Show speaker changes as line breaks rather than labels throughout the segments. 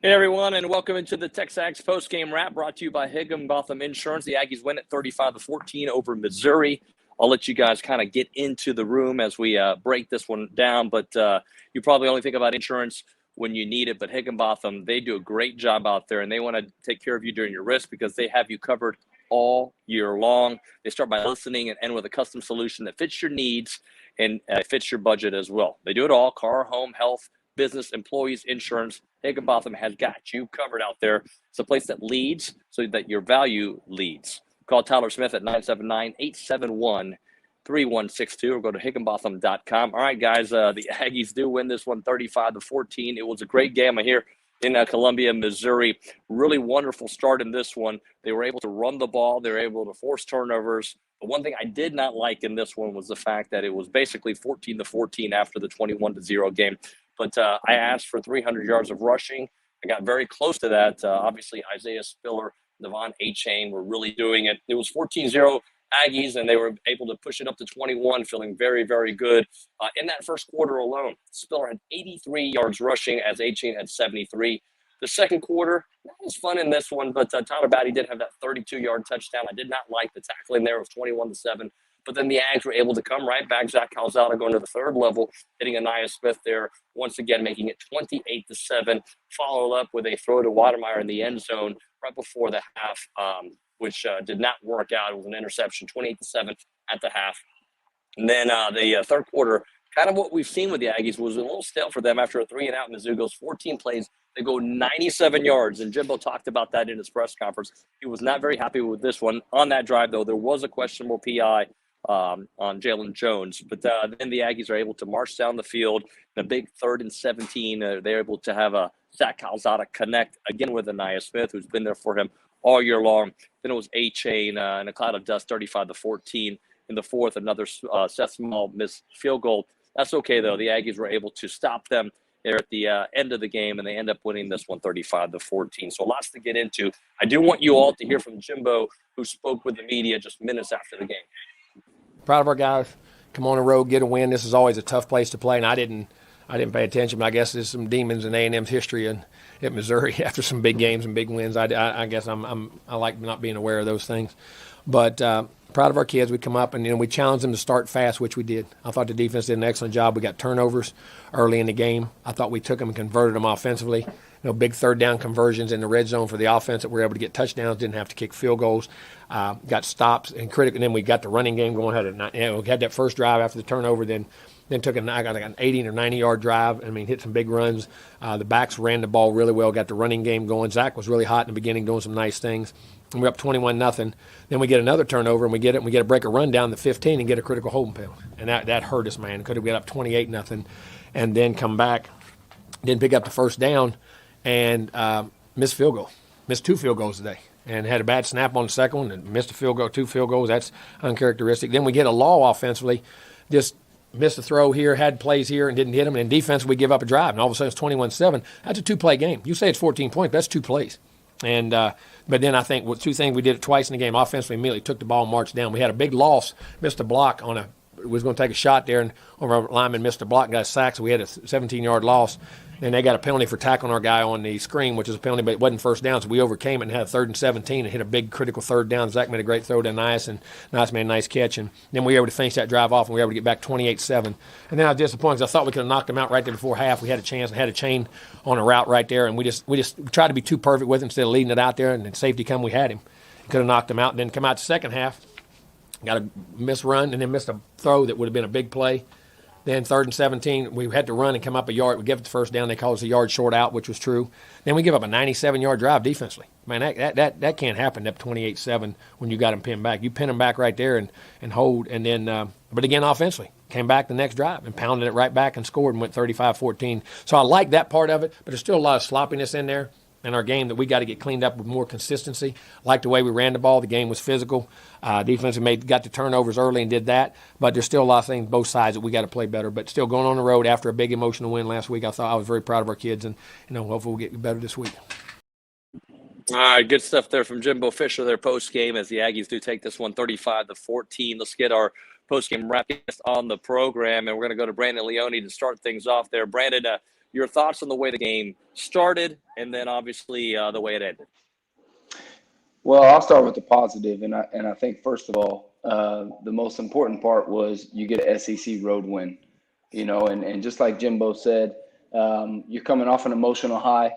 Hey everyone, and welcome into the TexAgs post-game wrap brought to you by Higginbotham Insurance. The Aggies win at 35-14 over Missouri. I'll let you guys kind of get into the room as we break this one down, but you probably only think about insurance when you need it. But Higginbotham, they do a great job out there, and they want to take care of you during your risk because they have you covered all year long. They start by listening and end with a custom solution that fits your needs and fits your budget as well. They do it all: car, home, health, business, employees, insurance. Higginbotham has got you covered out there. It's a place that leads so that your value leads. Call Tyler Smith at 979-871-3162 or go to higginbotham.com. All right, guys, the Aggies do win this one 35-14. It was a great game here in Columbia, Missouri. Really wonderful start in this one. They were able to run the ball. They were able to force turnovers. The one thing I did not like in this one was the fact that it was basically 14-14 after the 21-0 game. But I asked for 300 yards of rushing. I got very close to that. Obviously, Isaiah Spiller, Devon A-Chain were really doing it. It was 14-0 Aggies, and they were able to push it up to 21, feeling very, very good. In that first quarter alone, Spiller had 83 yards rushing as A-Chain had 73. The second quarter, not as fun in this one, but Tyler Batty did have that 32-yard touchdown. I did not like the tackling there. It was 21-7. But then the Aggies were able to come right back. Zach Calzada going to the third level, hitting Anaya Smith there, once again making it 28-7. Followed up with a throw to Watermeyer in the end zone right before the half, which did not work out. It was an interception, 28-7 at the half. And then the third quarter, kind of what we've seen with the Aggies, was a little stale for them after a 3-and-out. Mizzou goes 14 plays. They go 97 yards, and Jimbo talked about that in his press conference. He was not very happy with this one. On that drive, though, there was a questionable PI on Jalen Jones. But then the Aggies are able to march down the field in a big 3rd and 17. They're able to have a Zach Calzada connect again with Anaya Smith, who's been there for him all year long. Then it was A-Chain in a cloud of dust, 35-14. In the fourth, another Seth Small missed field goal. That's okay, though. The Aggies were able to stop them there at the end of the game, and they end up winning this one 35-14. So lots to get into. I do want you all to hear from Jimbo, who spoke with the media just minutes after the game.
Proud of our guys. Come on the road, get a win. This is always a tough place to play, and I didn't pay attention, but I guess there's some demons in A&M's history at Missouri after some big games and big wins. I guess I like not being aware of those things. But proud of our kids. We come up and we challenged them to start fast, which we did. I thought the defense did an excellent job. We got turnovers early in the game. I thought we took them and converted them offensively. Big 3rd down conversions in the red zone for the offense that we were able to get touchdowns, didn't have to kick field goals, got stops and critical. And then we got the running game going. We had that first drive after the turnover, then took an 80 or 90-yard drive. Hit some big runs. The backs ran the ball really well, got the running game going. Zach was really hot in the beginning, doing some nice things. And we're up 21-0. Then we get another turnover, and we get a break a run down the 15 and get a critical holding penalty. And that hurt us, man. Could have got up 28-0 and then come back, didn't pick up the first down, and missed field goal. Missed 2 field goals today. And had a bad snap on the second one and missed a field goal, 2 field goals. That's uncharacteristic. Then we get a law offensively, just missed a throw here, had plays here, and didn't hit them. And in defense, we give up a drive. And all of a sudden, it's 21-7. That's a 2-play game. You say it's 14 points, that's 2 plays. And but then I think with 2 things, we did it twice in the game. Offensively, immediately took the ball and marched down. We had a big loss, missed a block was going to take a shot there, and our lineman missed a block and got a sack, so we had a 17-yard loss. And they got a penalty for tackling our guy on the screen, which is a penalty, but it wasn't first down, so we overcame it and had a 3rd and 17 and hit a big critical 3rd down. Zach made a great throw to Nice, and Nice made a nice catch. And then we were able to finish that drive off, and we were able to get back 28-7. And then I was disappointed because I thought we could have knocked them out right there before half. We had a chance and had a chain on a route right there, and we just tried to be too perfect with him instead of leading it out there, and then safety come, we had him. Could have knocked him out, and then come out the second half, got a missed run, and then missed a throw that would have been a big play. Then 3rd and 17, we had to run and come up a yard. We give it the first down. They called us a yard short out, which was true. Then we give up a 97-yard drive defensively. Man, that can't happen up 28-7 when you got them pinned back. You pin them back right there and hold. And then, but again, offensively, came back the next drive and pounded it right back and scored and went 35-14. So I like that part of it, but there's still a lot of sloppiness in there in our game that we got to get cleaned up with more consistency. Like the way we ran the ball. The game was physical. Defense got the turnovers early and did that. But there's still a lot of things, both sides, that we got to play better. But still going on the road after a big emotional win last week, I thought I was very proud of our kids. And, hopefully we'll get better this week.
All right, good stuff there from Jimbo Fisher, their post-game, as the Aggies do take this one 35-14. Let's get our post-game wrap on the program, and we're going to go to Brandon Leone to start things off there. Brandon, your thoughts on the way the game started and then obviously the way it ended.
Well, I'll start with the positive, and I think first of all, the most important part was you get an SEC road win, and just like Jimbo said, you're coming off an emotional high,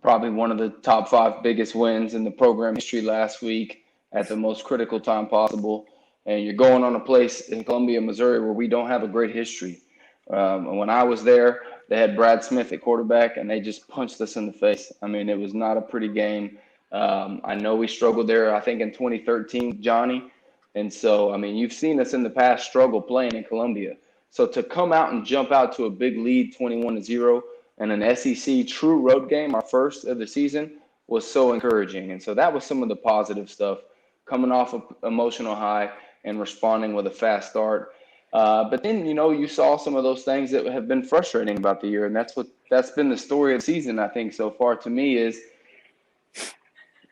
probably one of the top 5 biggest wins in the program history last week at the most critical time possible, and you're going on a place in Columbia, Missouri, where we don't have a great history. And when I was there, they had Brad Smith at quarterback, and they just punched us in the face. I mean, it was not a pretty game. I know we struggled there, I think, in 2013, Johnny. And so, I mean, you've seen us in the past struggle playing in Columbia. So to come out and jump out to a big lead, 21-0, and an SEC true road game, our first of the season, was so encouraging. And so that was some of the positive stuff, coming off an emotional high and responding with a fast start. But then, you saw some of those things that have been frustrating about the year. And that's been the story of the season, I think, so far to me, is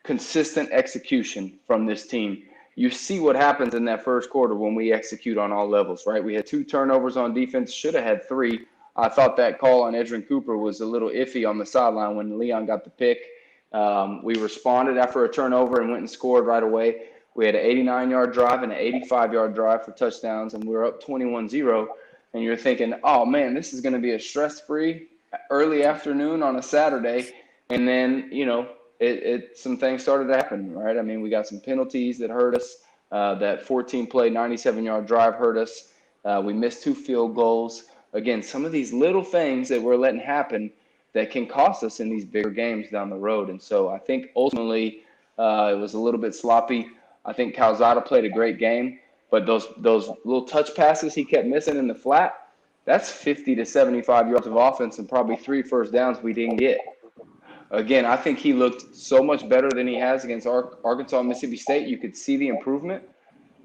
consistent execution from this team. You see what happens in that first quarter when we execute on all levels, right? We had 2 turnovers on defense, should have had 3. I thought that call on Edrin Cooper was a little iffy on the sideline when Leone got the pick. We responded after a turnover and went and scored right away. We had an 89-yard drive and an 85-yard drive for touchdowns, and we were up 21-0. And you're thinking, oh, man, this is going to be a stress-free early afternoon on a Saturday. And then, some things started to happen, right? I mean, we got some penalties that hurt us. That 14-play, 97-yard drive hurt us. We missed 2 field goals. Again, some of these little things that we're letting happen that can cost us in these bigger games down the road. And so I think ultimately it was a little bit sloppy. I think Calzada played a great game, but those little touch passes he kept missing in the flat, that's 50 to 75 yards of offense and probably 3 first downs we didn't get. Again, I think he looked so much better than he has against Arkansas and Mississippi State. You could see the improvement.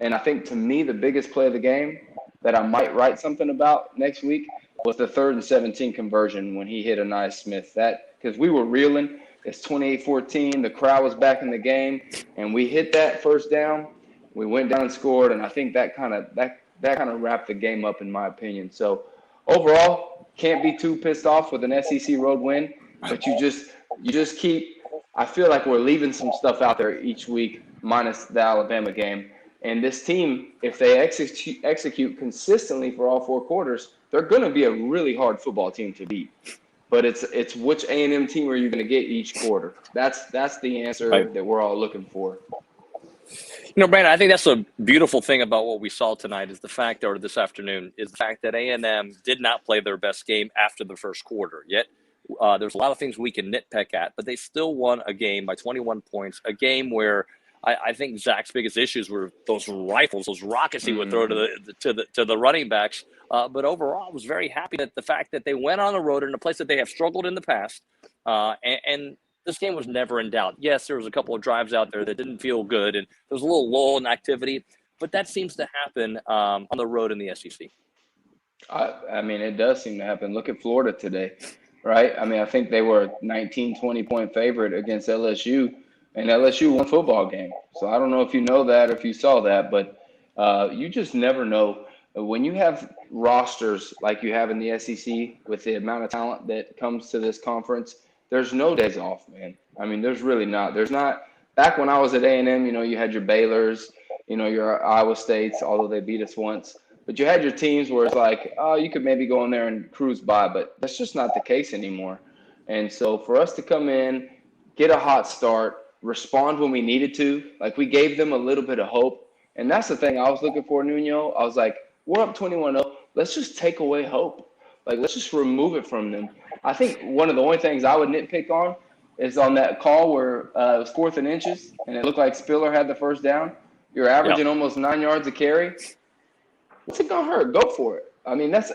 And I think, to me, the biggest play of the game that I might write something about next week was the 3rd and 17 conversion when he hit Anais Smith. Because we were reeling. It's 28-14. The crowd was back in the game. And we hit that first down. We went down and scored. And I think that kind of wrapped the game up, in my opinion. So, overall, can't be too pissed off with an SEC road win. But you just keep – I feel like we're leaving some stuff out there each week, minus the Alabama game. And this team, if they execute consistently for all 4 quarters, they're going to be a really hard football team to beat. But it's which A&M team are you going to get each quarter? That's the answer that we're all looking for.
Brandon, I think that's a beautiful thing about what we saw tonight is the fact, or this afternoon, is the fact that A&M did not play their best game after the first quarter. Yet there's a lot of things we can nitpick at, but they still won a game by 21 points, a game where I think Zach's biggest issues were those rifles, those rockets he would throw to the running backs. But overall, I was very happy that the fact that they went on the road in a place that they have struggled in the past, and this game was never in doubt. Yes, there was a couple of drives out there that didn't feel good, and there was a little lull in activity, but that seems to happen on the road in the SEC.
I mean, it does seem to happen. Look at Florida today, right? I mean, I think they were a 19, 20-point favorite against LSU. And LSU won a football game. So I don't know if you know that or if you saw that, but you just never know. When you have rosters like you have in the SEC with the amount of talent that comes to this conference, there's no days off, man. I mean, there's really not. There's not. Back when I was at A&M, you had your Baylors, your Iowa States, although they beat us once. But you had your teams where it's like, oh, you could maybe go in there and cruise by, but that's just not the case anymore. And so for us to come in, get a hot start, respond when we needed to. Like, we gave them a little bit of hope. And that's the thing I was looking for, Nuño. I was like, we're up 21-0. Let's just take away hope. Like, let's just remove it from them. I think one of the only things I would nitpick on is on that call where it was 4th and inches, and it looked like Spiller had the first down. You're averaging almost 9 yards a carry. What's it going to hurt? Go for it. I mean, that's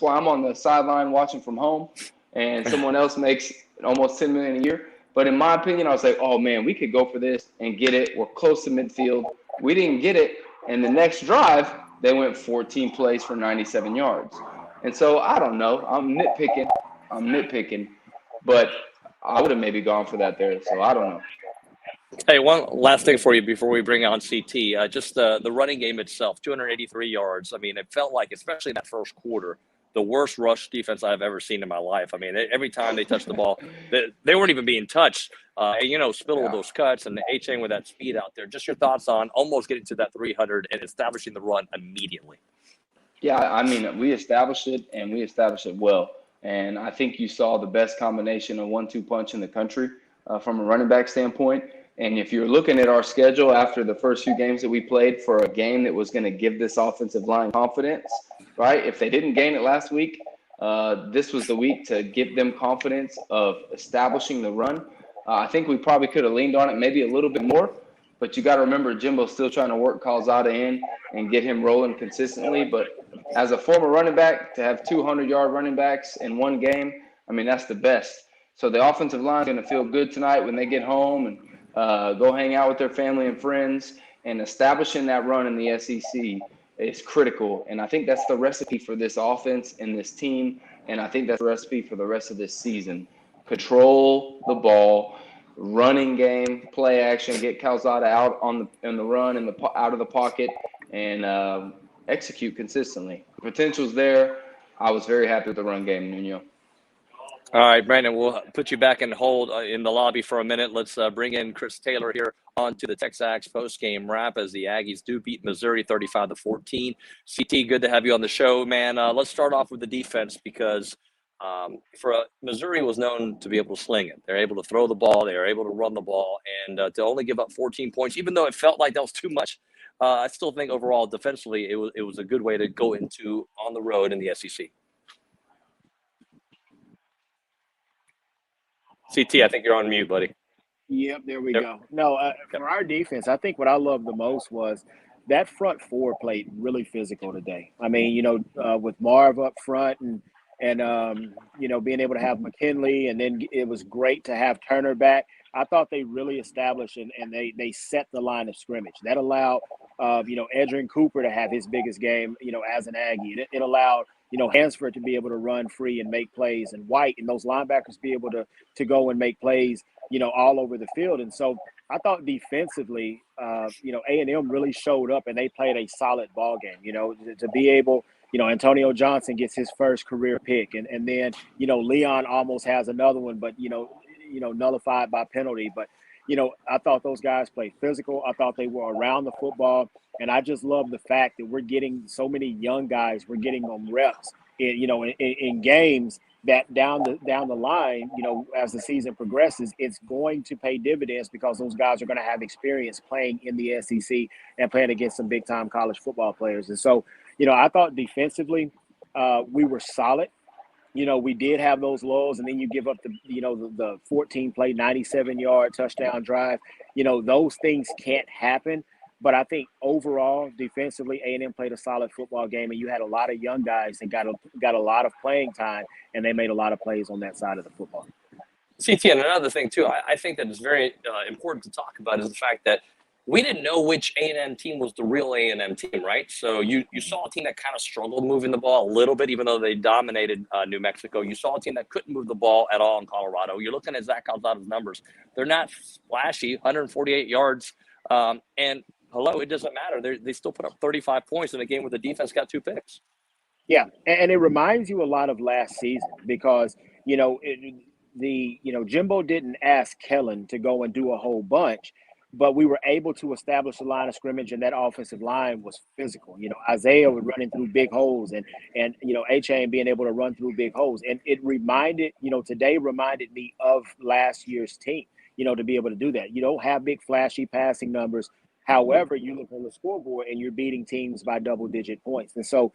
why I'm on the sideline watching from home, and someone else makes almost $10 million a year. But in my opinion, I was like, oh, man, we could go for this and get it. We're close to midfield. We didn't get it. And the next drive, they went 14 plays for 97 yards. And so I don't know. I'm nitpicking. But I would have maybe gone for that there. So I don't know.
Hey, one last thing for you before we bring on CT. Just the running game itself, 283 yards. I mean, it felt like, especially in that first quarter, the worst rush defense I've ever seen in my life. I mean, every time they touched the ball, they weren't even being touched. Spittle with those cuts and the A-chain with that speed out there. Just your thoughts on almost getting to that 300 and establishing the run immediately.
Yeah, I mean, we established it, and we established it well. And I think you saw the best combination of 1-2 punch in the country from a running back standpoint. And if you're looking at our schedule after the first few games that we played for a game that was going to give this offensive line confidence, right? If they didn't gain it last week, this was the week to give them confidence of establishing the run. I think we probably could have leaned on it maybe a little bit more, but you got to remember Jimbo's still trying to work Calzada in and get him rolling consistently. But as a former running back, to have 200-yard running backs in one game, I mean, that's the best. So the offensive line is going to feel good tonight when they get home and go hang out with their family and friends. And establishing that run in the SEC is critical. And I think that's the recipe for this offense and this team. And I think that's the recipe for the rest of this season. Control the ball, running game, play action, get Calzada out in the run and out of the pocket, and execute consistently. The potential's there. I was very happy with the run game, Nuño.
All right, Brandon, we'll put you back in hold in the lobby for a minute. Let's bring in Chris Taylor here onto the TexAgs post-game wrap as the Aggies do beat Missouri 35-14. CT, good to have you on the show, man. Let's start off with the defense because Missouri was known to be able to sling it. They're able to throw the ball. They are able to run the ball. And to only give up 14 points, even though it felt like that was too much, I still think overall defensively it was a good way to go into on the road in the SEC. CT, I think you're on mute, buddy.
Yep, there we go. No, for our defense, I think what I loved the most was that front four played really physical today. I mean, with Marv up front and being able to have McKinley, and then it was great to have Turner back. I thought they really established and they set the line of scrimmage. That allowed, Edrin Cooper to have his biggest game, as an Aggie. It allowed, Hansford to be able to run free and make plays, and White and those linebackers be able to go and make plays, all over the field. And so I thought defensively, A&M really showed up and they played a solid ball game, to be able, Antonio Johnson gets his first career pick, and then, Leon almost has another one, but, nullified by penalty. But, I thought those guys played physical. I thought they were around the football. And I just love the fact that we're getting so many young guys. We're getting them reps in games that down the line, as the season progresses, it's going to pay dividends because those guys are going to have experience playing in the SEC and playing against some big-time college football players. And so, I thought defensively we were solid. We did have those lulls, and then you give up the 14-play, 97-yard touchdown drive. Those things can't happen. But I think overall, defensively, A&M played a solid football game, and you had a lot of young guys that got a lot of playing time, and they made a lot of plays on that side of the football.
CT, and another thing, too, I think that is very important to talk about is the fact that we didn't know which A&M team was the real A&M team, right? So you saw a team that kind of struggled moving the ball a little bit, even though they dominated New Mexico. You saw a team that couldn't move the ball at all in Colorado. You're looking at Zach Calzada's numbers. They're not flashy, 148 yards, and hello, it doesn't matter. They still put up 35 points in a game where the defense got 2 picks.
Yeah, and it reminds you a lot of last season because, Jimbo didn't ask Kellen to go and do a whole bunch, but we were able to establish a line of scrimmage, and that offensive line was physical. Isaiah was running through big holes, and A-Chain being able to run through big holes. And it reminded, today reminded me of last year's team, to be able to do that. You don't have big flashy passing numbers. However, you look on the scoreboard and you're beating teams by double-digit points. And so,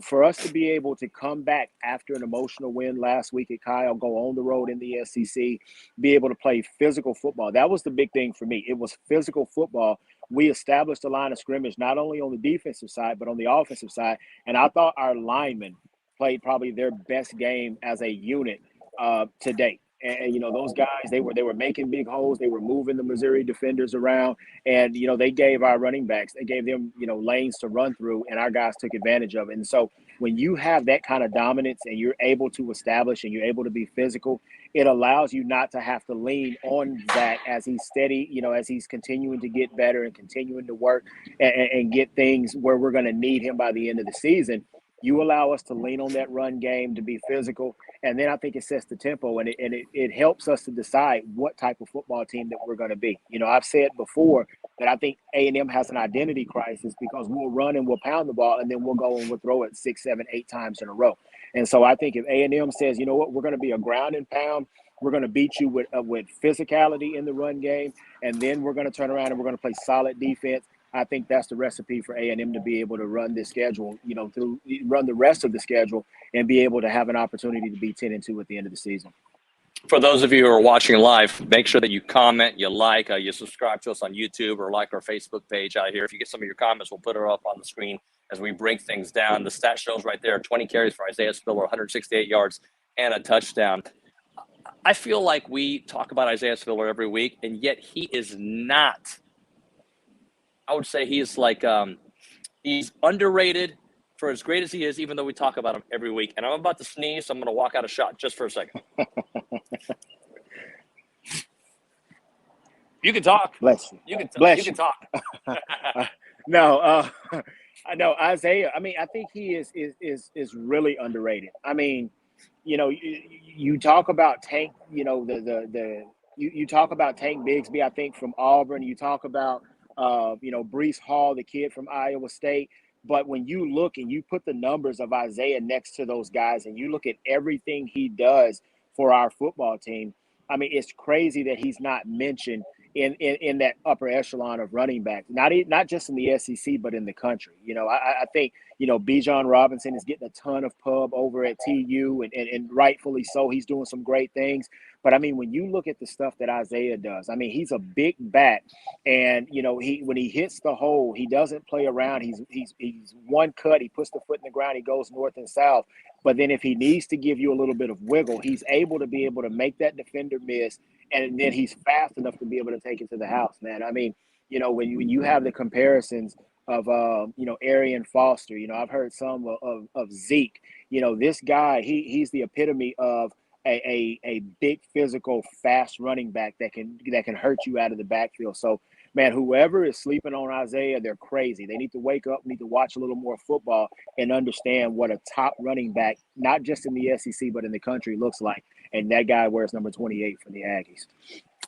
for us to be able to come back after an emotional win last week at Kyle, go on the road in the SEC, be able to play physical football, that was the big thing for me. It was physical football. We established a line of scrimmage not only on the defensive side, but on the offensive side. And I thought our linemen played probably their best game as a unit to date. And those guys, they were making big holes. They were moving the Missouri defenders around, and they gave our running backs, they gave them lanes to run through, and our guys took advantage of it. And so when you have that kind of dominance and you're able to establish and you're able to be physical, it allows you not to have to lean on that as he's steady, as he's continuing to get better and continuing to work and get things where we're going to need him by the end of the season. You allow us to lean on that run game, to be physical, and then I think it sets the tempo, and it helps us to decide what type of football team that we're going to be. I've said before that I think A&M has an identity crisis because we'll run and we'll pound the ball, and then we'll go and we'll throw it 6, 7, 8 times in a row. And so I think if A&M says, you know what, we're going to be a ground and pound, we're going to beat you with physicality in the run game, and then we're going to turn around and we're going to play solid defense. I think that's the recipe for A&M to be able to run this schedule, to run the rest of the schedule and be able to have an opportunity to be 10-2 at the end of the season.
For those of you who are watching live, make sure that you comment, you like, you subscribe to us on YouTube or like our Facebook page out here. If you get some of your comments, we'll put it up on the screen as we break things down. The stat shows right there, 20 carries for Isaiah Spiller, 168 yards and a touchdown. I feel like we talk about Isaiah Spiller every week, and yet he is not. I would say he's like he's underrated for as great as he is, even though we talk about him every week. And I'm about to sneeze, so I'm going to walk out of shot just for a second. You can talk.
Bless you.
You can talk.
No, I know Isaiah. I mean, I think he is really underrated. I mean, you talk about Tank. You talk about Tank Bigsby. I think from Auburn. You talk about Breece Hall, the kid from Iowa State. But when you look and you put the numbers of Isaiah next to those guys, and you look at everything he does for our football team, I mean, it's crazy that he's not mentioned in that upper echelon of running backs, not just in the SEC, but in the country. I think, Bijan Robinson is getting a ton of pub over at TU, and rightfully so. He's doing some great things. But I mean, when you look at the stuff that Isaiah does, I mean, he's a big back, and when he hits the hole, he doesn't play around. He's one cut. He puts the foot in the ground. He goes north and south. But then if he needs to give you a little bit of wiggle, he's able to make that defender miss, and then he's fast enough to be able to take it to the house, man. I mean, when you have the comparisons of Arian Foster, I've heard some of Zeke. This guy, he's the epitome of a big physical fast running back that can hurt you out of the backfield. So man, whoever is sleeping on Isaiah, they're crazy. They need to wake up, need to watch a little more football and understand what a top running back, not just in the SEC, but in the country looks like. And that guy wears number 28 for the Aggies.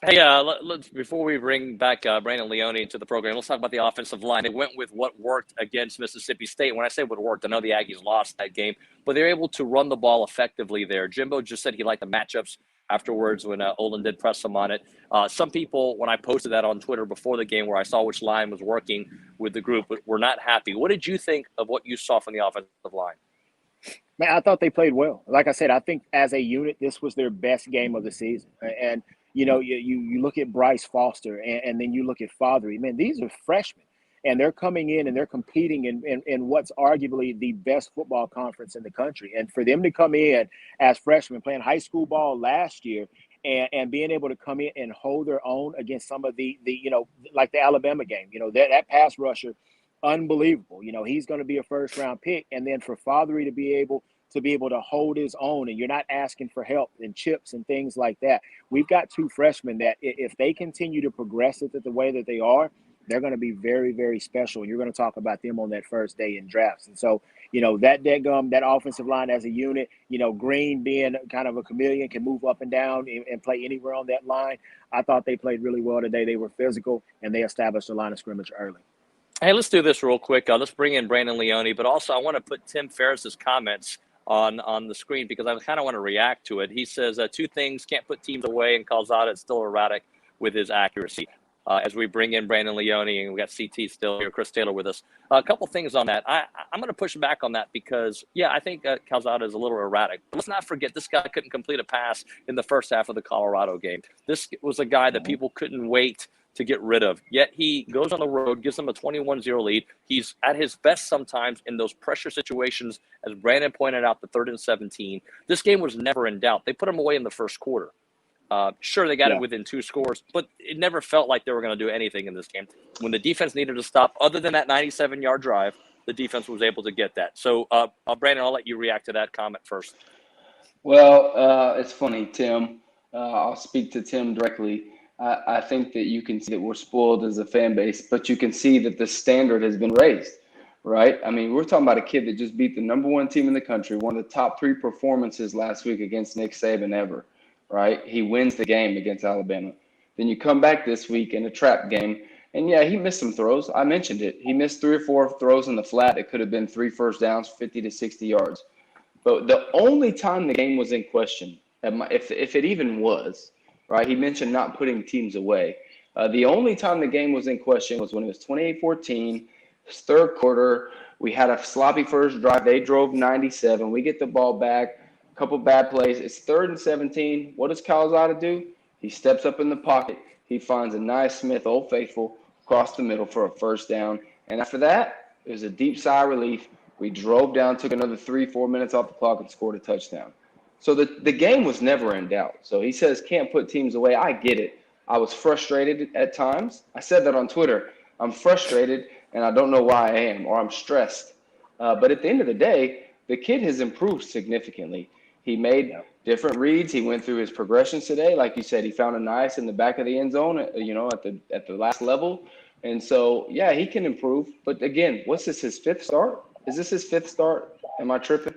Hey, let's before we bring back Brandon Leone into the program, let's talk about the offensive line. They went with what worked against Mississippi State. When I say what worked, I know the Aggies lost that game, but they're able to run the ball effectively there. Jimbo just said he liked the matchups afterwards when Olin did press him on it. Some people, when I posted that on Twitter before the game where I saw which line was working with the group, were not happy. What did you think of what you saw from the offensive line?
Man, I thought they played well. Like I said, I think as a unit, this was their best game of the season. And you look at Bryce Foster and then you look at Fathery. Man, these are freshmen, and they're coming in and they're competing in what's arguably the best football conference in the country. And for them to come in as freshmen playing high school ball last year and being able to come in and hold their own against some of the like the Alabama game, that pass rusher, unbelievable. He's going to be a first round pick. And then for Fathery to be able to hold his own, and you're not asking for help and chips and things like that. We've got two freshmen that if they continue to progress it the way that they are, they're going to be very, very special. You're going to talk about them on that first day in drafts. And so, that offensive line as a unit, Green being kind of a chameleon, can move up and down and play anywhere on that line. I thought they played really well today. They were physical, and they established a line of scrimmage early.
Hey, let's do this real quick. Let's bring in Brandon Leone, but also I want to put Tim Ferriss's comments on the screen because I kind of want to react to it. He says two things: can't put teams away, and Calzada is still erratic with his accuracy. As we bring in Brandon Leone, and we got CT still here, Chris Taylor with us. A couple things on that. I'm going to push back on that because, I think Calzada is a little erratic. Let's not forget this guy couldn't complete a pass in the first half of the Colorado game. This was a guy that people couldn't wait to get rid of. Yet he goes on the road, gives them a 21-0 lead. He's at his best sometimes in those pressure situations, as Brandon pointed out, the 3rd and 17. This game was never in doubt. They put him away in the first quarter. Sure, they got it within 2 scores, but it never felt like they were going to do anything in this game. When the defense needed to stop, other than that 97-yard drive, the defense was able to get that. So, Brandon, I'll let you react to that comment first.
Well, it's funny, Tim. I'll speak to Tim directly. I think that you can see that we're spoiled as a fan base, but you can see that the standard has been raised. right? I mean, we're talking about a kid that just beat the number one team in the country, one of the top 3 performances last week against Nick Saban ever, right? He wins the game against Alabama. Then you come back this week in a trap game, and yeah, he missed some throws. I mentioned it. He missed 3 or 4 throws in the flat. It could have been 3 first downs, 50 to 60 yards. But the only time the game was in question, if it even was, right? He mentioned not putting teams away. The only time the game was in question was when it was 28-14, third quarter. We had a sloppy first drive. They drove 97. We get the ball back, a couple bad plays. It's 3rd and 17. What does Calzada do? He steps up in the pocket. He finds a nice Smith, Old Faithful, across the middle for a first down. And after that, it was a deep sigh of relief. We drove down, took another 3-4 minutes off the clock, and scored a touchdown. So the game was never in doubt. So he says can't put teams away. I get it. I was frustrated at times. I said that on Twitter. I'm frustrated, and I don't know why I am, or I'm stressed. But at the end of the day, the kid has improved significantly. He made different reads. He went through his progressions today. Like you said, he found a nice in the back of the end zone, at the last level. And so, yeah, he can improve. But again, what's this, his 5th start? Is this his 5th start? Am I tripping?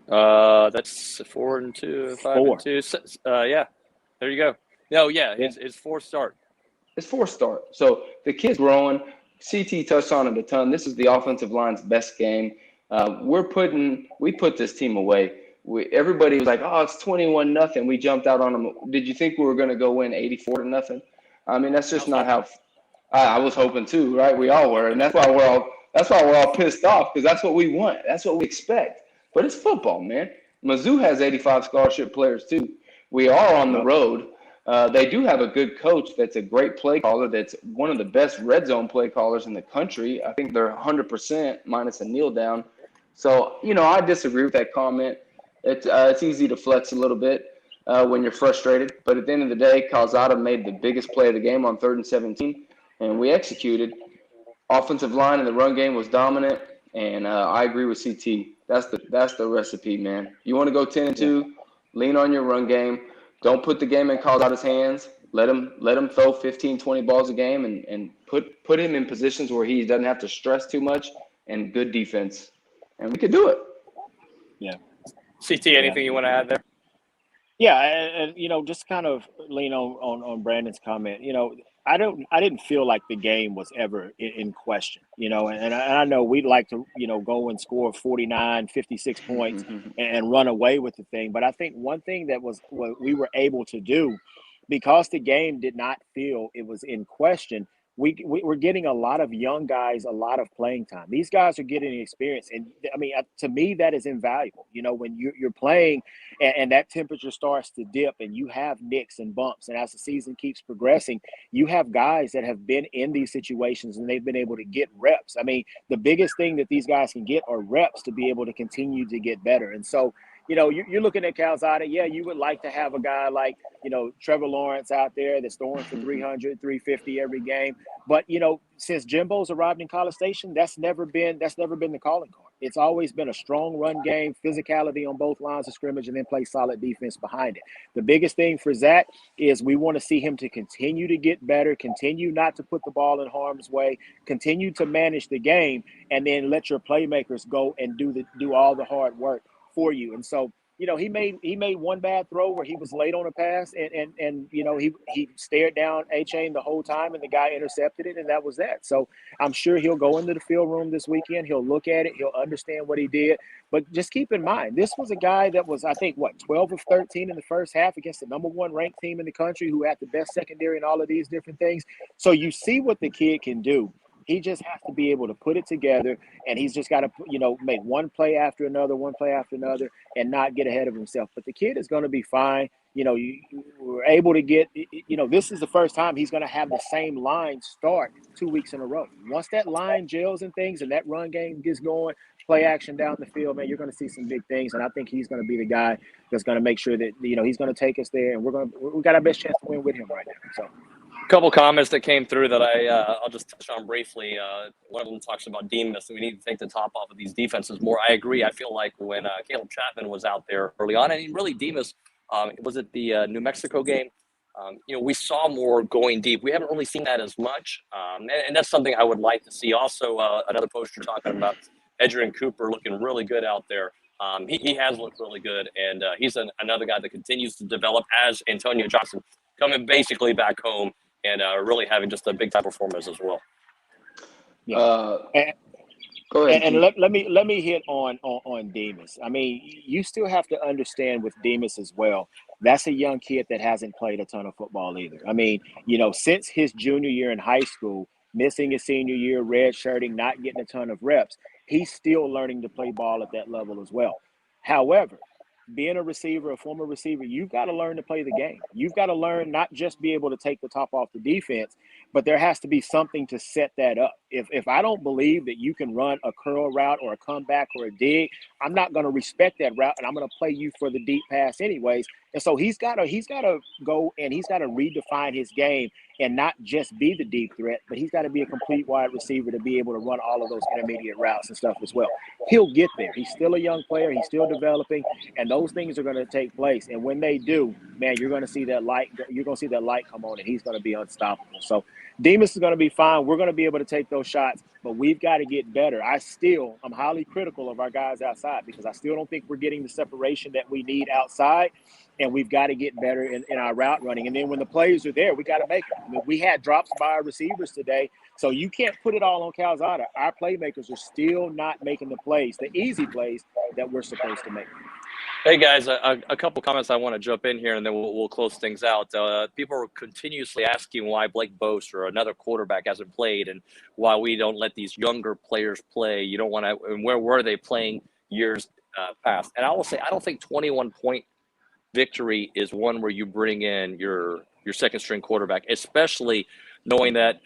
That's 4-2, 5-2. Yeah, there you go. No, yeah, his 4th start.
His 4th start. So the kid's growing. CT touched on it a ton. This is the offensive line's best game. We put this team away. Everybody was like, oh, it's 21-0. We jumped out on them. Did you think we were going to go win 84-0? I mean, that's just not how I was hoping too, right? We all were, and that's why we're all pissed off, because that's what we want. That's what we expect. But it's football, man. Mizzou has 85 scholarship players too. We are on the road. They do have a good coach that's a great play caller, that's one of the best red zone play callers in the country. I think they're 100% minus a kneel down. So, I disagree with that comment. It's easy to flex a little bit when you're frustrated. But at the end of the day, Calzada made the biggest play of the game on 3rd and 17, and we executed. Offensive line in the run game was dominant, and I agree with CT. That's the recipe, man. You want to go 10-2, lean on your run game. Don't put the game in Calzada's hands. Let him throw 15, 20 balls a game and put him in positions where he doesn't have to stress too much, and good defense. And we could do it.
Yeah.
CT, anything you want to add there?
Yeah, and just kind of lean on Brandon's comment. I didn't feel like the game was ever in question, and I know we'd like to, go and score 49, 56 points and run away with the thing. But I think one thing that was what we were able to do, because the game did not feel it was in question, we're getting a lot of young guys a lot of playing time. These guys are getting experience, and I mean, to me, that is invaluable. When you're playing and that temperature starts to dip, and you have nicks and bumps, and as the season keeps progressing, you have guys that have been in these situations and they've been able to get reps. I mean, the biggest thing that these guys can get are reps to be able to continue to get better. And so, you're looking at Calzada. Yeah, you would like to have a guy like, Trevor Lawrence out there that's throwing for 300, 350 every game. But, since Jimbo's arrived in College Station, that's never been the calling card. It's always been a strong run game, physicality on both lines of scrimmage, and then play solid defense behind it. The biggest thing for Zach is we want to see him to continue to get better, continue not to put the ball in harm's way, continue to manage the game, and then let your playmakers go and do all the hard work for you. And so, he made one bad throw where he was late on a pass, and he stared down A-Chain the whole time, and the guy intercepted it, and that was that. So I'm sure he'll go into the field room this weekend. He'll look at it. He'll understand what he did. But just keep in mind, this was a guy that was, I think, 12 of 13 in the first half against the number one ranked team in the country who had the best secondary and all of these different things. So you see what the kid can do. He just has to be able to put it together, and he's just got to, make one play after another, and not get ahead of himself. But the kid is going to be fine. You were able to get, this is the first time he's going to have the same line start 2 weeks in a row. Once that line gels and things and that run game gets going, play action down the field, man, you're going to see some big things. And I think he's going to be the guy that's going to make sure that, he's going to take us there, and we got our best chance to win with him right now. So.
Couple comments that came through that I'll just touch on briefly. One of them talks about Demas, and we need to take the top off of these defenses more. I agree. I feel like when Caleb Chapman was out there early on, and really Demas, was it the New Mexico game? we saw more going deep. We haven't really seen that as much, and that's something I would like to see. Also, another poster talking about Adrian Cooper looking really good out there. He has looked really good, and he's another guy that continues to develop as Antonio Johnson coming basically back home and really having just a big-time performance as well.
Yeah.
Go ahead.
And let me hit on Demas. I mean, you still have to understand with Demas as well. That's a young kid that hasn't played a ton of football either. I mean, since his junior year in high school, missing his senior year, redshirting, not getting a ton of reps, he's still learning to play ball at that level as well. However, being a receiver, a former receiver, you've got to learn to play the game. You've got to learn not just be able to take the top off the defense, but there has to be something to set that up. If I don't believe that you can run a curl route or a comeback or a dig, I'm not going to respect that route, and I'm going to play you for the deep pass anyways. And so he's got to go and he's got to redefine his game and not just be the deep threat, but he's got to be a complete wide receiver to be able to run all of those intermediate routes and stuff as well. He'll get there. He's still a young player. He's still developing, and those things are going to take place. And when they do, man, you're going to see that light. You're going to see that light come on, and he's going to be unstoppable. So Demas is going to be fine. We're going to be able to take those shots, but we've got to get better. I'm highly critical of our guys outside because I still don't think we're getting the separation that we need outside. And we've got to get better in our route running. And then when the plays are there, we got to make them. I mean, we had drops by our receivers today, so you can't put it all on Calzada. Our playmakers are still not making the plays, the easy plays that we're supposed to make.
Hey, guys, a couple comments I want to jump in here, and then we'll close things out. People are continuously asking why Blake Boast or another quarterback hasn't played and why we don't let these younger players play. You don't want to – and where were they playing years past? And I will say I don't think 21-point victory is one where you bring in your second string quarterback, especially knowing that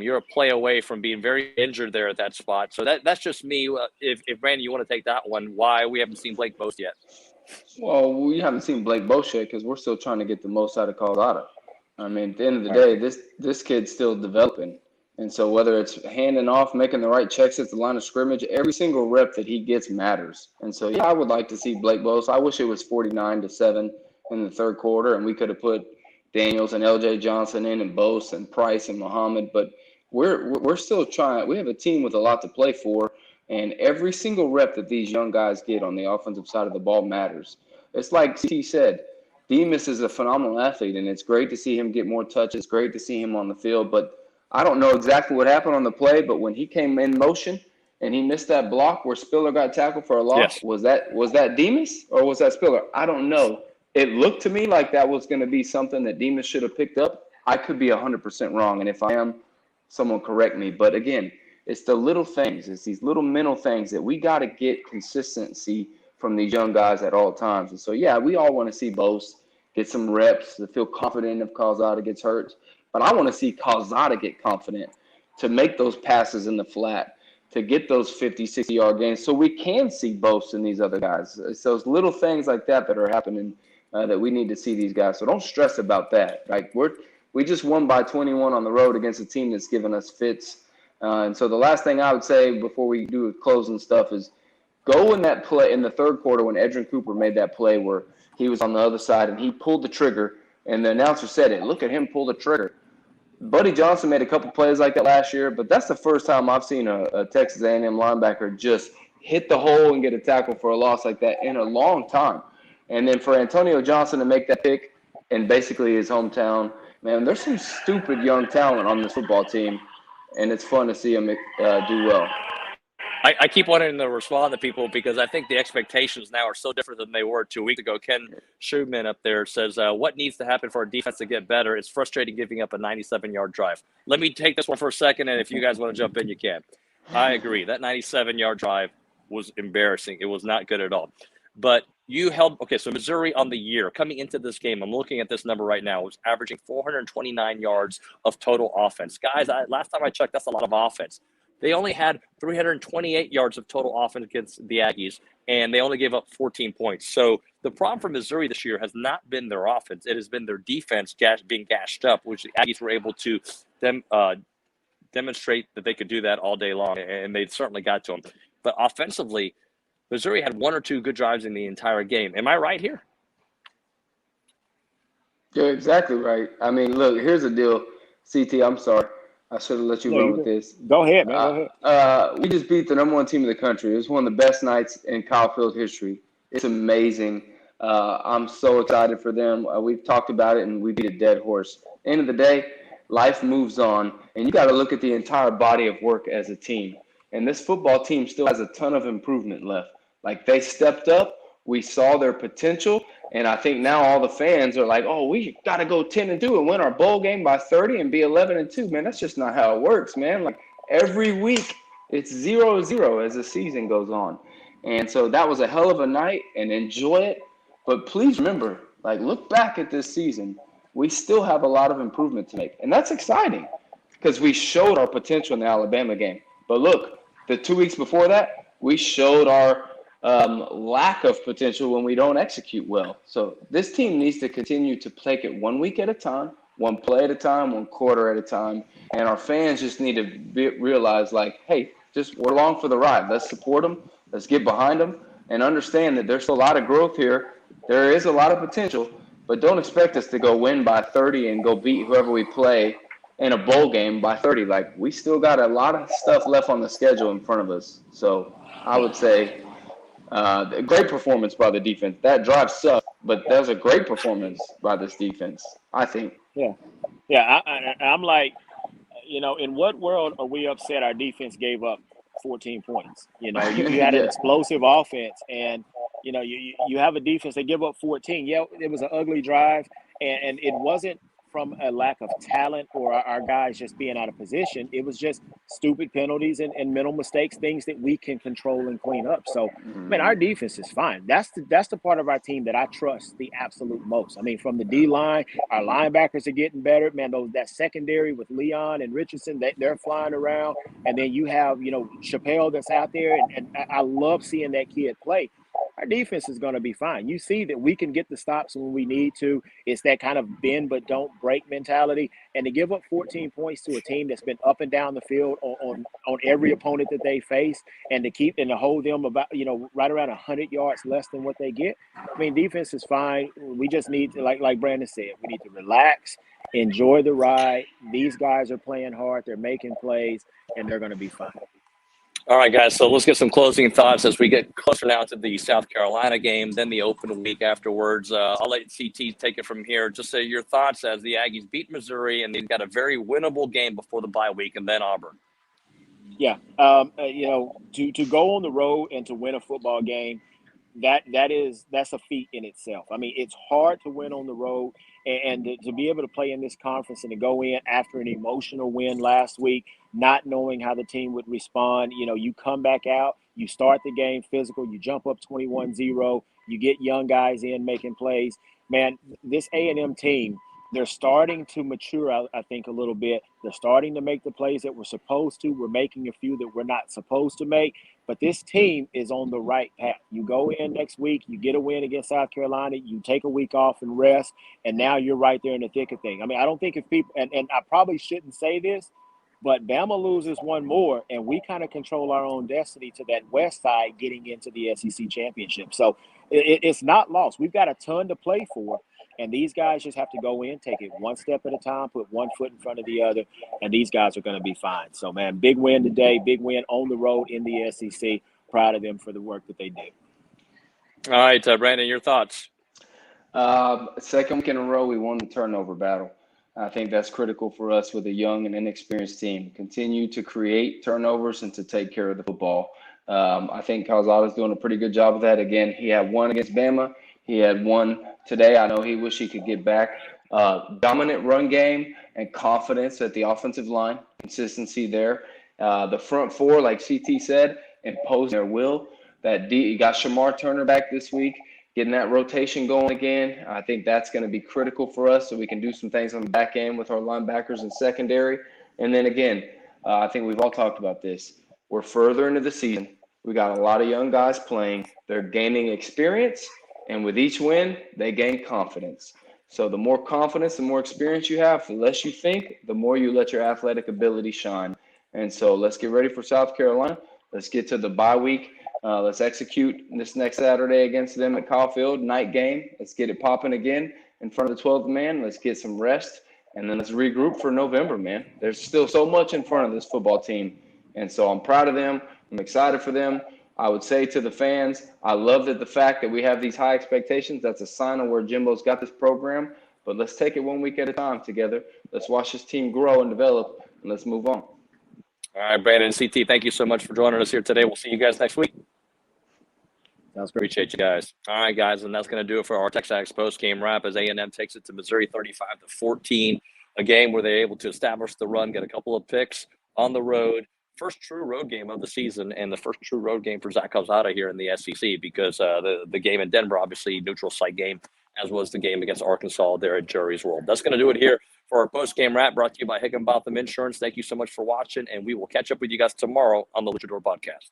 you're a play away from being very injured there at that spot. So that's just me. If Brandon, you want to take that one, why we haven't seen Blake Boast yet?
Well, we haven't seen Blake Boast yet because we're still trying to get the most out of Calzada. I mean, at the end of the day, this kid's still developing. And so whether it's handing off, making the right checks at the line of scrimmage, every single rep that he gets matters. And so, yeah, I would like to see Blake Boast. I wish it was 49-7 in the third quarter, and we could have put Daniels and LJ Johnson in and Boast and Price and Muhammad. But we're still trying. We have a team with a lot to play for, and every single rep that these young guys get on the offensive side of the ball matters. It's like CT said, Demas is a phenomenal athlete, and it's great to see him get more touches. It's great to see him on the field, but I don't know exactly what happened on the play, but when he came in motion and he missed that block where Spiller got tackled for a loss, was that Demas or was that Spiller? I don't know. It looked to me like that was going to be something that Demas should have picked up. I could be 100% wrong, and if I am, someone correct me. But again, it's the little things. It's these little mental things that we got to get consistency from these young guys at all times. And so, yeah, we all want to see Boast get some reps to feel confident if Calzada gets hurt. But I want to see Calzada get confident to make those passes in the flat, to get those 50, 60-yard gains so we can see Boast and these other guys. It's those little things like that are happening that we need to see these guys. So don't stress about that. Like we just won by 21 on the road against a team that's given us fits. And so the last thing I would say before we do closing stuff is go in that play in the third quarter when Adrian Cooper made that play where he was on the other side and he pulled the trigger. And the announcer said it. Look at him pull the trigger. Buddy Johnson made a couple plays like that last year, but that's the first time I've seen a Texas A&M linebacker just hit the hole and get a tackle for a loss like that in a long time. And then for Antonio Johnson to make that pick in basically his hometown, man, there's some stupid young talent on this football team, and it's fun to see him do well.
I keep wanting to respond to people because I think the expectations now are so different than they were 2 weeks ago. Ken Schumann up there says, what needs to happen for our defense to get better? It's frustrating giving up a 97-yard drive. Let me take this one for a second, and if you guys want to jump in, you can. I agree. That 97-yard drive was embarrassing. It was not good at all. But you held – okay, so Missouri on the year, coming into this game, I'm looking at this number right now, was averaging 429 yards of total offense. Guys, last time I checked, that's a lot of offense. They only had 328 yards of total offense against the Aggies, and they only gave up 14 points. So the problem for Missouri this year has not been their offense. It has been their defense being gashed up, which the Aggies were able to demonstrate that they could do that all day long, and they certainly got to them. But offensively, Missouri had one or two good drives in the entire game. Am I right here?
You're exactly right. I mean, look, here's the deal. CT, I'm sorry. I should have let you
Yeah,
run
you
with
go.
this.
Go ahead, man. Go ahead.
We just beat the number one team in the country. It was one of the best nights in Kyle Field history. It's amazing. I'm so excited for them. We've talked about it, and we beat a dead horse. End of the day, life moves on, and you got to look at the entire body of work as a team. And this football team still has a ton of improvement left. Like they stepped up, we saw their potential, and I think now all the fans are like, "Oh, we got to go 10-2 and win our bowl game by 30 and be 11-2." Man, that's just not how it works, man. Like every week, it's 0-0 as the season goes on, and so that was a hell of a night, and enjoy it. But please remember, like, look back at this season. We still have a lot of improvement to make, and that's exciting because we showed our potential in the Alabama game. But look, the 2 weeks before that, we showed our lack of potential when we don't execute well. So this team needs to continue to take it 1 week at a time, one play at a time, one quarter at a time. And our fans just need to realize, like, hey, just we're along for the ride. Let's support them. Let's get behind them and understand that there's a lot of growth here. There is a lot of potential, but don't expect us to go win by 30 and go beat whoever we play in a bowl game by 30. Like, we still got a lot of stuff left on the schedule in front of us. So I would say great performance by the defense. That drive sucked, but that was a great performance by this defense, I think.
Yeah, yeah. I'm like, in what world are we upset our defense gave up 14 points? You had an
Yeah.
explosive offense, and you have a defense that give up 14. Yeah, it was an ugly drive, and it wasn't from a lack of talent or our guys just being out of position. It was just stupid penalties and mental mistakes, things that we can control and clean up. So, man, our defense is fine. That's the part of our team that I trust the absolute most. I mean, from the D line, our linebackers are getting better. Man, that secondary with Leone and Richardson, they're flying around. And then you have, Chappelle that's out there, and I love seeing that kid play. Our defense is going to be fine. You see that we can get the stops when we need to. It's that kind of bend but don't break mentality. And to give up 14 points to a team that's been up and down the field on every opponent that they face, and to hold them about right around 100 yards less than what they get. I mean, defense is fine. We just need to, like Brandon said, we need to relax, enjoy the ride. These guys are playing hard. They're making plays, and they're going to be fine.
All right, guys, so let's get some closing thoughts as we get closer now to the South Carolina game, then the open week afterwards. I'll let CT take it from here. Just say your thoughts as the Aggies beat Missouri, and they've got a very winnable game before the bye week, and then Auburn.
Yeah, to go on the road and to win a football game, that's a feat in itself. I mean, it's hard to win on the road, and to be able to play in this conference and to go in after an emotional win last week, not knowing how the team would respond. You come back out, you start the game physical, you jump up 21-0, you get young guys in making plays. Man, this A&M team, they're starting to mature, I think, a little bit. They're starting to make the plays that we're supposed to. We're making a few that we're not supposed to make. But this team is on the right path. You go in next week, you get a win against South Carolina, you take a week off and rest, and now you're right there in the thick of things. I mean, I don't think if people, and I probably shouldn't say this, but Bama loses one more, and we kind of control our own destiny to that west side getting into the SEC championship. So it's not lost. We've got a ton to play for. And these guys just have to go in, take it one step at a time, put one foot in front of the other, and these guys are going to be fine. So, man, big win today, big win on the road in the SEC. Proud of them for the work that they did.
All right, Brandon, your thoughts.
Second week in a row, we won the turnover battle. I think that's critical for us with a young and inexperienced team. Continue to create turnovers and to take care of the football. I think Calzada's doing a pretty good job of that. Again, he had one against Bama. He had one today. I know he wish he could get back. Dominant run game and confidence at the offensive line, consistency there. The front four, like CT said, imposing their will. You got Shamar Turner back this week, getting that rotation going again. I think that's going to be critical for us so we can do some things on the back end with our linebackers and secondary. And then again, I think we've all talked about this. We're further into the season. We got a lot of young guys playing. They're gaining experience. And with each win, they gain confidence. So the more confidence, the more experience you have, the less you think, the more you let your athletic ability shine. And so let's get ready for South Carolina. Let's get to the bye week. Let's execute this next Saturday against them at Kyle Field, night game. Let's get it popping again. in front of the 12th man. Let's get some rest, and then let's regroup for November, man. There's still so much in front of this football team, and so I'm proud of them. I'm excited for them. I would say to the fans, I love that the fact that we have these high expectations. That's a sign of where Jimbo's got this program. But let's take it 1 week at a time together. Let's watch this team grow and develop, and let's move on.
All right, Brandon and CT, thank you so much for joining us here today. We'll see you guys next week.
Sounds great.
Appreciate you guys. All right, guys, and that's going to do it for our TexAgs post-game wrap as A&M takes it to Missouri 35-14, a game where they're able to establish the run, get a couple of picks on the road. First true road game of the season and the first true road game for Zach Calzada here in the SEC because the game in Denver, obviously, neutral site game, as was the game against Arkansas there at Jerry's World. That's going to do it here for our post-game wrap brought to you by Higginbotham Insurance. Thank you so much for watching, and we will catch up with you guys tomorrow on the Luchador Podcast.